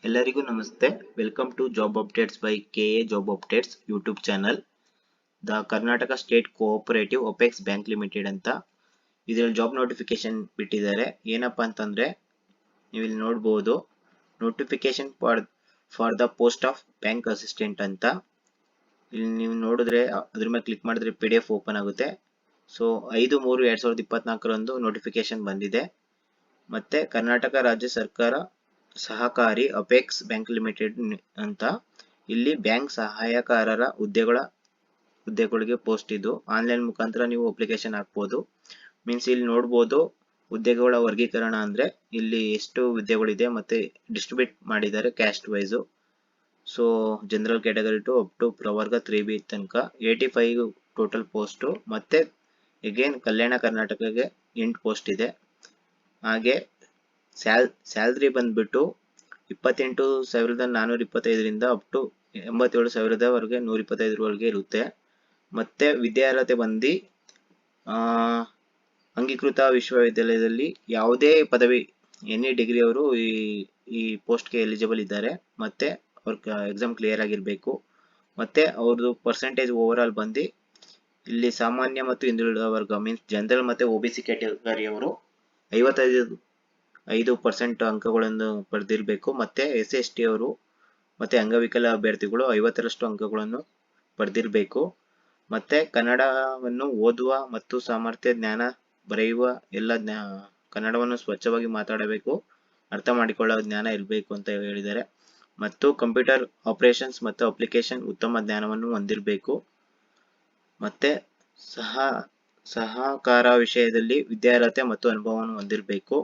ಎಲ್ಲರಿಗೂ ನಮಸ್ತೆ. Welcome to job updates by KA job updates YouTube channel. The Karnataka state cooperative apex bank limited ಅಂತ ಇದರಲ್ಲಿ job notification ಬಿಟ್ಟಿದ್ದಾರೆ. ಏನಪ್ಪಾ ಅಂತಂದ್ರೆ ನೀವು ಇಲ್ಲಿ ನೋಡಬಹುದು, notification for the post of bank assistant ಅಂತ. ಇಲ್ಲಿ ನೀವು ನೋಡಿದ್ರೆ ಅದ್ರ ಮೇಲೆ ಕ್ಲಿಕ್ ಮಾಡಿದ್ರೆ PDF ಓಪನ್ ಆಗುತ್ತೆ. ಸೊ 5/3/2024 ನೋಟಿಫಿಕೇಶನ್ ಬಂದಿದೆ. ಮತ್ತೆ ಕರ್ನಾಟಕ ರಾಜ್ಯ ಸರ್ಕಾರ ಸಹಕಾರಿ ಅಪೆಕ್ಸ್ ಬ್ಯಾಂಕ್ ಲಿಮಿಟೆಡ್ ಅಂತ ಇಲ್ಲಿ ಬ್ಯಾಂಕ್ ಸಹಾಯಕಾರರ ಹುದ್ದೆಗಳಿಗೆ ಪೋಸ್ಟ್. ಇದು ಆನ್ಲೈನ್ ಮುಖಾಂತರ ನೀವು ಅಪ್ಲಿಕೇಶನ್ ಹಾಕ್ಬೋದು. ಮೀನ್ಸ್ ಇಲ್ಲಿ ನೋಡ್ಬೋದು ಹುದ್ದೆಗಳ ವರ್ಗೀಕರಣ ಅಂದ್ರೆ ಇಲ್ಲಿ ಎಷ್ಟು ಹುದ್ದೆಗಳಿದೆ ಮತ್ತೆ ಡಿಸ್ಟ್ರಿಬ್ಯೂಟ್ ಮಾಡಿದ್ದಾರೆ caste wise. So general category to up to ಪ್ರವರ್ಗ 3B ತನಕ 85 ಟೋಟಲ್ ಪೋಸ್ಟ್. ಮತ್ತೆ ಅಗೇನ್ ಕಲ್ಯಾಣ ಕರ್ನಾಟಕಕ್ಕೆ 8 ಪೋಸ್ಟ್ ಇದೆ. ಹಾಗೆ ಸ್ಯಾಲ್ರಿ ಬಂದ್ಬಿಟ್ಟು 28,425ರಿಂದ ಅಪ್ ಟು 87,000ವರೆಗೆ 125 ಇರುತ್ತೆ. ಮತ್ತೆ ವಿದ್ಯಾರ್ಹತೆ ಬಂದು ಅಂಗೀಕೃತ ವಿಶ್ವವಿದ್ಯಾಲಯದಲ್ಲಿ ಯಾವುದೇ ಪದವಿ ಎನಿ ಡಿಗ್ರಿ ಅವರು ಈ ಪೋಸ್ಟ್ಗೆ ಎಲಿಜಿಬಲ್ ಇದ್ದಾರೆ. ಮತ್ತೆ ಅವ್ರ ಎಕ್ಸಾಮ್ ಕ್ಲಿಯರ್ ಆಗಿರ್ಬೇಕು. ಮತ್ತೆ ಅವ್ರದ್ದು ಪರ್ಸೆಂಟೇಜ್ ಓವರ್ ಆಲ್ ಬಂದು ಇಲ್ಲಿ ಸಾಮಾನ್ಯ ಮತ್ತು ಹಿಂದುಳಿದ ವರ್ಗ ಮೀನ್ಸ್ ಜನರಲ್ ಮತ್ತೆ OBC ಕ್ಯಾಟಗರಿಯವರು 55% ಅಂಕಗಳನ್ನು ಪಡೆದಿರಬೇಕು. ಮತ್ತೆ SC/ST ಅವರು ಮತ್ತೆ ಅಂಗವಿಕಲ ಅಭ್ಯರ್ಥಿಗಳು 50ರಷ್ಟು ಅಂಕಗಳನ್ನು ಪಡೆದಿರಬೇಕು. ಮತ್ತೆ ಕನ್ನಡವನ್ನು ಓದುವ ಮತ್ತು ಸಾಮರ್ಥ್ಯ ಜ್ಞಾನ ಬರೆಯುವ ಎಲ್ಲ ಕನ್ನಡವನ್ನು ಸ್ವಚ್ಛವಾಗಿ ಮಾತಾಡಬೇಕು, ಅರ್ಥ ಮಾಡಿಕೊಳ್ಳೋ ಜ್ಞಾನ ಇರಬೇಕು ಅಂತ ಹೇಳಿದ್ದಾರೆ. ಮತ್ತು ಕಂಪ್ಯೂಟರ್ ಆಪರೇಷನ್ಸ್ ಮತ್ತು ಅಪ್ಲಿಕೇಶನ್ ಉತ್ತಮ ಜ್ಞಾನವನ್ನು ಹೊಂದಿರಬೇಕು. ಮತ್ತೆ ಸಹಕಾರ ವಿಷಯದಲ್ಲಿ ವಿದ್ಯಾರ್ಹತೆ ಮತ್ತು ಅನುಭವವನ್ನು ಹೊಂದಿರಬೇಕು.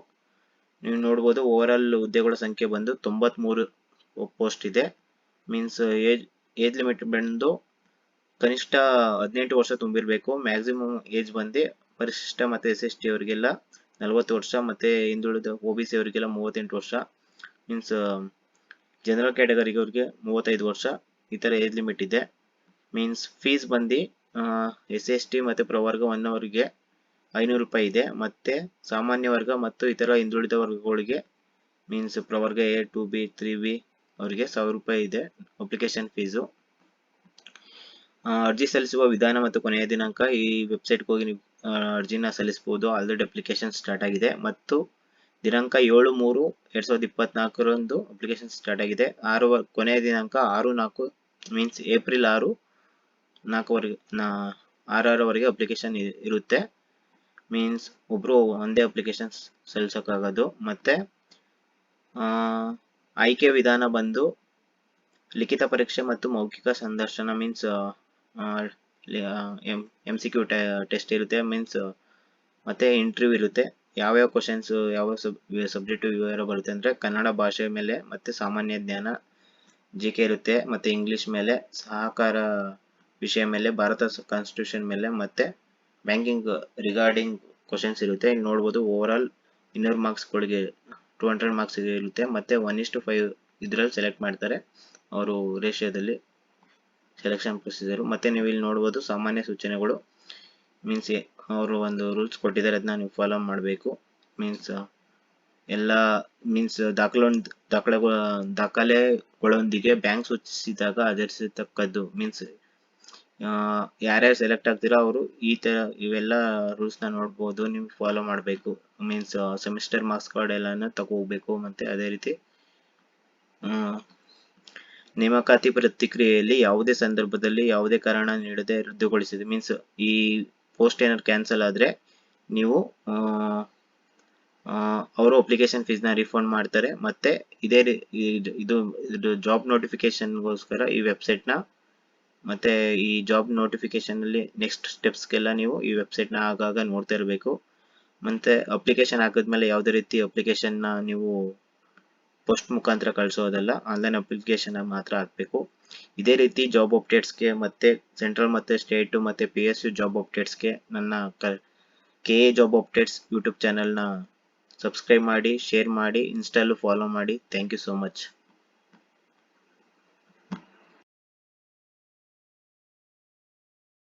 ನೀವು ನೋಡ್ಬೋದು ಓವರ್ ಆಲ್ ಹುದ್ದೆಗಳ ಸಂಖ್ಯೆ ಬಂದು 93 ಪೋಸ್ಟ್ ಇದೆ. ಮೀನ್ಸ್ ಏಜ್ ಲಿಮಿಟ್ ಬಂದು ಕನಿಷ್ಠ 18 ವರ್ಷ ತುಂಬಿರ್ಬೇಕು. ಮ್ಯಾಕ್ಸಿಮಮ್ ಏಜ್ ಬಂದು ಪರಿಶಿಷ್ಟ ಮತ್ತೆ SC/ST ಅವರಿಗೆಲ್ಲ 40 ವರ್ಷ, ಮತ್ತೆ ಹಿಂದುಳಿದ OBC ಅವರಿಗೆಲ್ಲ 38 ವರ್ಷ, ಮೀನ್ಸ್ ಜನರಲ್ ಕ್ಯಾಟಗರಿಗೆ ಅವ್ರಿಗೆ 35 ವರ್ಷ, ಈ ತರ ಏಜ್ ಲಿಮಿಟ್ ಇದೆ. ಮೀನ್ಸ್ ಫೀಸ್ ಬಂದು SC/ST ಮತ್ತೆ ಪ್ರವರ್ಗ 1 ಅವರಿಗೆ 500 ರೂಪಾಯಿ ಇದೆ. ಮತ್ತೆ ಸಾಮಾನ್ಯ ವರ್ಗ ಮತ್ತು ಇತರ ಹಿಂದುಳಿದ ವರ್ಗಗಳಿಗೆ ಮೀನ್ಸ್ ಪ್ರವರ್ಗ A, 2B, 3B ಅವರಿಗೆ 1000 ರೂಪಾಯಿ ಇದೆ ಅಪ್ಲಿಕೇಶನ್ ಫೀಸು. ಅರ್ಜಿ ಸಲ್ಲಿಸುವ ವಿಧಾನ ಮತ್ತು ಕೊನೆಯ ದಿನಾಂಕ ಈ ವೆಬ್ಸೈಟ್ಗೆ ಹೋಗಿ ನೀವು ಅರ್ಜಿನ ಸಲ್ಲಿಸಬಹುದು. ಆಲ್ರೆಡಿ ಅಪ್ಲಿಕೇಶನ್ ಸ್ಟಾರ್ಟ್ ಆಗಿದೆ. ಮತ್ತು ದಿನಾಂಕ 7/3/2024 ಅಪ್ಲಿಕೇಶನ್ ಸ್ಟಾರ್ಟ್ ಆಗಿದೆ. ಕೊನೆಯ ದಿನಾಂಕ 6/4 ಮೀನ್ಸ್ ಏಪ್ರಿಲ್ 6/4ವರೆಗೆ ಅಪ್ಲಿಕೇಶನ್ ಇರುತ್ತೆ. ಮೀನ್ಸ್ ಒಬ್ರು ಒಂದೇ ಅಪ್ಲಿಕೇಶನ್ ಸಲ್ಲಿಸೋಕ್ಕಾಗೋದು. ಮತ್ತೆ ಆಯ್ಕೆ ವಿಧಾನ ಬಂದು ಲಿಖಿತ ಪರೀಕ್ಷೆ ಮತ್ತು ಮೌಖಿಕ ಸಂದರ್ಶನ ಮೀನ್ಸ್ MCQ ಟೆಸ್ಟ್ ಇರುತ್ತೆ. ಮೀನ್ಸ್ ಮತ್ತೆ ಇಂಟರ್ವ್ಯೂ ಇರುತ್ತೆ. ಯಾವ್ಯಾವ ಕ್ವಶನ್ಸ್ ಯಾವ ಸಬ್ಜೆಕ್ಟ್ ವಿವರ ಬರುತ್ತೆ ಅಂದ್ರೆ ಕನ್ನಡ ಭಾಷೆ ಮೇಲೆ ಮತ್ತೆ ಸಾಮಾನ್ಯ ಜ್ಞಾನ GK ಇರುತ್ತೆ. ಮತ್ತೆ ಇಂಗ್ಲಿಷ್ ಮೇಲೆ, ಸಹಕಾರ ವಿಷಯ ಮೇಲೆ, ಭಾರತ ಕಾನ್ಸ್ಟಿಟ್ಯೂಷನ್ ಮೇಲೆ, ಮತ್ತೆ ಬ್ಯಾಂಕಿಂಗ್ ರಿಗಾರ್ಡಿಂಗ್ ಕ್ವಶನ್ಸ್ ಇರುತ್ತೆ. ಇಲ್ಲಿ ನೋಡ್ಬೋದು ಓವರ್ ಆಲ್ 200 ಮಾರ್ಕ್ಸ್ಗಳಿಗೆ 200 ಮಾರ್ಕ್ಸ್ ಇರುತ್ತೆ. ಮತ್ತೆ 1:5 ಇದ್ರಲ್ಲಿ ಸೆಲೆಕ್ಟ್ ಮಾಡ್ತಾರೆ ಅವರು ರೇಷಿಯೋದಲ್ಲಿ ಸೆಲೆಕ್ಷನ್ ಪ್ರೊಸೀಜರ್. ಮತ್ತೆ ನೀವು ಇಲ್ಲಿ ನೋಡ್ಬೋದು ಸಾಮಾನ್ಯ ಸೂಚನೆಗಳು ಮೀನ್ಸ್ ಅವರು ಒಂದು ರೂಲ್ಸ್ ಕೊಟ್ಟಿದ್ದಾರೆ, ಅದನ್ನ ನೀವು ಫಾಲೋ ಮಾಡಬೇಕು. ಮೀನ್ಸ್ ಎಲ್ಲ ಮೀನ್ಸ್ ದಾಖಲೆಗಳೊಂದಿಗೆ ಬ್ಯಾಂಕ್ ಸೂಚಿಸಿದಾಗ ಆಧರಿಸತಕ್ಕದ್ದು. ಮೀನ್ಸ್ ಯಾರ್ಯಾರು ಸೆಲೆಕ್ಟ್ ಆಗ್ತೀರಾ ಅವರು ಈ ತರ ಇವೆಲ್ಲ ರೂಲ್ಸ್ ನ ನೋಡ್ಬೋದು, ನೀವು ಫಾಲೋ ಮಾಡಬೇಕು. ಮೀನ್ಸ್ ಸೆಮಿಸ್ಟರ್ ಮಾರ್ಕ್ಸ್ ಕಾರ್ಡ್ ಎಲ್ಲಾನು ತಗೋಬೇಕು. ಮತ್ತೆ ಅದೇ ರೀತಿ ನೇಮಕಾತಿ ಪ್ರತಿಕ್ರಿಯೆಯಲ್ಲಿ ಯಾವುದೇ ಸಂದರ್ಭದಲ್ಲಿ ಯಾವುದೇ ಕಾರಣ ನೀಡದೆ ರದ್ದುಗೊಳಿಸಿದೆ. ಮೀನ್ಸ್ ಈ ಪೋಸ್ಟ್ ಏನಾದ್ರು ಕ್ಯಾನ್ಸಲ್ ಆದ್ರೆ ನೀವು ಅವರು ಅಪ್ಲಿಕೇಶನ್ ಫೀಸ್ ನ ರಿಫಂಡ್ ಮಾಡ್ತಾರೆ. ಮತ್ತೆ ಇದು ಜಾಬ್ ನೋಟಿಫಿಕೇಶನ್ಗೋಸ್ಕರ ಈ ವೆಬ್ಸೈಟ್ ನ ಮತ್ತೆ ಈ ಜಾಬ್ ನೋಟಿಫಿಕೇಶನ್ ಅಲ್ಲಿ ನೆಕ್ಸ್ಟ್ ಸ್ಟೆಪ್ಸ್ಗೆಲ್ಲ ನೀವು ಈ ವೆಬ್ಸೈಟ್ ನ ಆಗಾಗ ನೋಡ್ತಾ ಇರಬೇಕು. ಮತ್ತೆ ಅಪ್ಲಿಕೇಶನ್ ಹಾಕಿದ್ಮೇಲೆ ಯಾವುದೇ ರೀತಿ ಅಪ್ಲಿಕೇಶನ್ ನ ನೀವು ಪೋಸ್ಟ್ ಮುಖಾಂತರ ಕಳಿಸೋದಲ್ಲ, ಆನ್ಲೈನ್ ಅಪ್ಲಿಕೇಶನ್ ಮಾತ್ರ ಹಾಕಬೇಕು. ಇದೇ ರೀತಿ ಜಾಬ್ ಅಪ್ಡೇಟ್ಸ್ಗೆ ಮತ್ತೆ ಸೆಂಟ್ರಲ್ ಮತ್ತೆ ಸ್ಟೇಟ್ ಮತ್ತೆ PSU ಜಾಬ್ ಅಪ್ಡೇಟ್ಸ್ಗೆ ನನ್ನ KA ಜಾಬ್ ಅಪ್ಡೇಟ್ಸ್ ಯೂಟ್ಯೂಬ್ ಚಾನೆಲ್ನ ಸಬ್ಸ್ಕ್ರೈಬ್ ಮಾಡಿ, ಶೇರ್ ಮಾಡಿ, ಇನ್ಸ್ಟಾಲ್ಲೂ ಫಾಲೋ ಮಾಡಿ. Thank you so much.